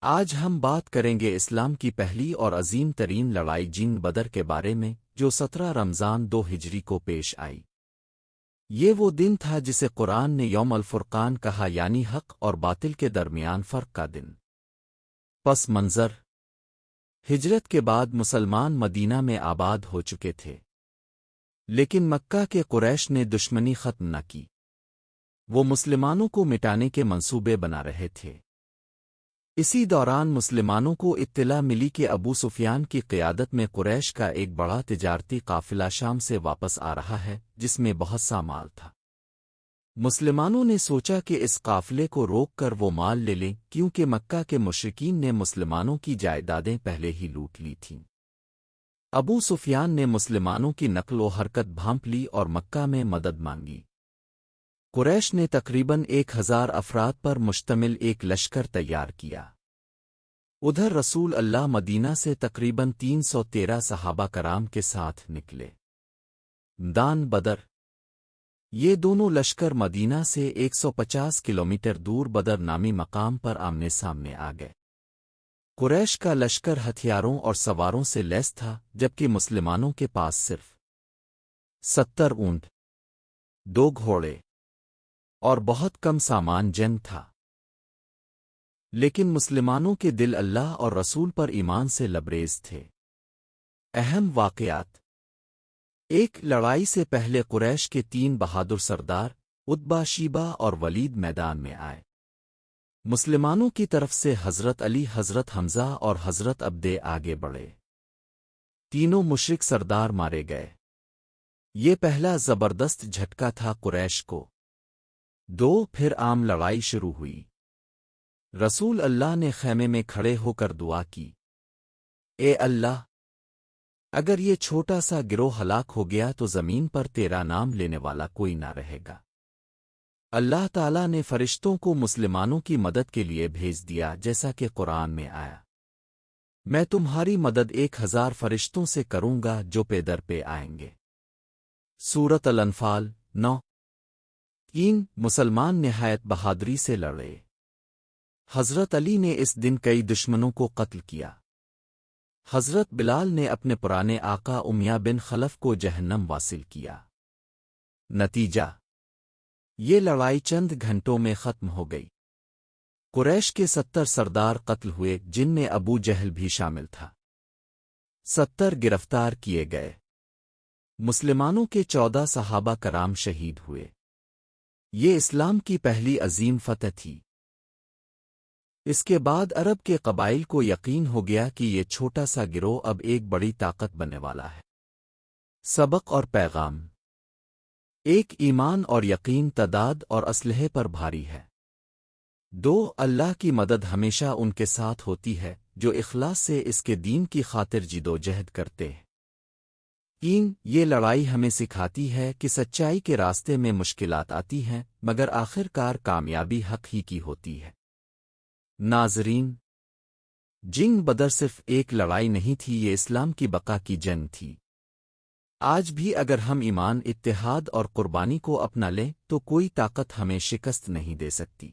آج ہم بات کریں گے اسلام کی پہلی اور عظیم ترین لڑائی جنگ بدر کے بارے میں، جو 17 رمضان 2 ہجری کو پیش آئی۔ یہ وہ دن تھا جسے قرآن نے یوم الفرقان کہا، یعنی حق اور باطل کے درمیان فرق کا دن۔ پس منظر: ہجرت کے بعد مسلمان مدینہ میں آباد ہو چکے تھے، لیکن مکہ کے قریش نے دشمنی ختم نہ کی۔ وہ مسلمانوں کو مٹانے کے منصوبے بنا رہے تھے۔ اسی دوران مسلمانوں کو اطلاع ملی کہ ابو سفیان کی قیادت میں قریش کا ایک بڑا تجارتی قافلہ شام سے واپس آ رہا ہے، جس میں بہت سا مال تھا۔ مسلمانوں نے سوچا کہ اس قافلے کو روک کر وہ مال لے لیں، کیونکہ مکہ کے مشرکین نے مسلمانوں کی جائیدادیں پہلے ہی لوٹ لی تھیں۔ ابو سفیان نے مسلمانوں کی نقل و حرکت بھانپ لی اور مکہ میں مدد مانگی۔ قریش نے تقریباً 1000 افراد پر مشتمل ایک لشکر تیار کیا۔ ادھر رسول اللہ مدینہ سے تقریباً 313 صحابہ کرام کے ساتھ نکلے۔ میدان بدر: یہ دونوں لشکر مدینہ سے 150 کلومیٹر دور بدر نامی مقام پر آمنے سامنے آ گئے۔ قریش کا لشکر ہتھیاروں اور سواروں سے لیس تھا، جبکہ مسلمانوں کے پاس صرف 70 اونٹ، 2 گھوڑے اور بہت کم سامان جنگ تھا۔ لیکن مسلمانوں کے دل اللہ اور رسول پر ایمان سے لبریز تھے۔ اہم واقعات: ایک لڑائی سے پہلے قریش کے 3 بہادر سردار عتبہ، شیبہ اور ولید میدان میں آئے۔ مسلمانوں کی طرف سے حضرت علی، حضرت حمزہ اور حضرت عبدے آگے بڑھے۔ تینوں مشرک سردار مارے گئے۔ یہ پہلا زبردست جھٹکا تھا قریش کو۔ پھر عام لڑائی شروع ہوئی۔ رسول اللہ نے خیمے میں کھڑے ہو کر دعا کی، اے اللہ، اگر یہ چھوٹا سا گروہ ہلاک ہو گیا تو زمین پر تیرا نام لینے والا کوئی نہ رہے گا۔ اللہ تعالیٰ نے فرشتوں کو مسلمانوں کی مدد کے لیے بھیج دیا، جیسا کہ قرآن میں آیا، میں تمہاری مدد 1000 فرشتوں سے کروں گا جو پے در پہ آئیں گے۔ سورۃ الانفال 9۔ مسلمان نہایت بہادری سے لڑے۔ حضرت علی نے اس دن کئی دشمنوں کو قتل کیا۔ حضرت بلال نے اپنے پرانے آقا امیہ بن خلف کو جہنم واصل کیا۔ نتیجہ: یہ لڑائی چند گھنٹوں میں ختم ہو گئی۔ قریش کے 70 سردار قتل ہوئے، جن میں ابو جہل بھی شامل تھا۔ 70 گرفتار کیے گئے۔ مسلمانوں کے 14 صحابہ کرام شہید ہوئے۔ یہ اسلام کی پہلی عظیم فتح تھی۔ اس کے بعد عرب کے قبائل کو یقین ہو گیا کہ یہ چھوٹا سا گروہ اب ایک بڑی طاقت بننے والا ہے۔ سبق اور پیغام: 1. ایمان اور یقین تعداد اور اسلحے پر بھاری ہے۔ 2. اللہ کی مدد ہمیشہ ان کے ساتھ ہوتی ہے جو اخلاص سے اس کے دین کی خاطر جدوجہد کرتے ہیں۔ 3. یہ لڑائی ہمیں سکھاتی ہے کہ سچائی کے راستے میں مشکلات آتی ہیں، مگر آخر کار کامیابی حق ہی کی ہوتی ہے۔ ناظرین، جنگ بدر صرف ایک لڑائی نہیں تھی، یہ اسلام کی بقا کی جنگ تھی۔ آج بھی اگر ہم ایمان، اتحاد اور قربانی کو اپنا لیں تو کوئی طاقت ہمیں شکست نہیں دے سکتی۔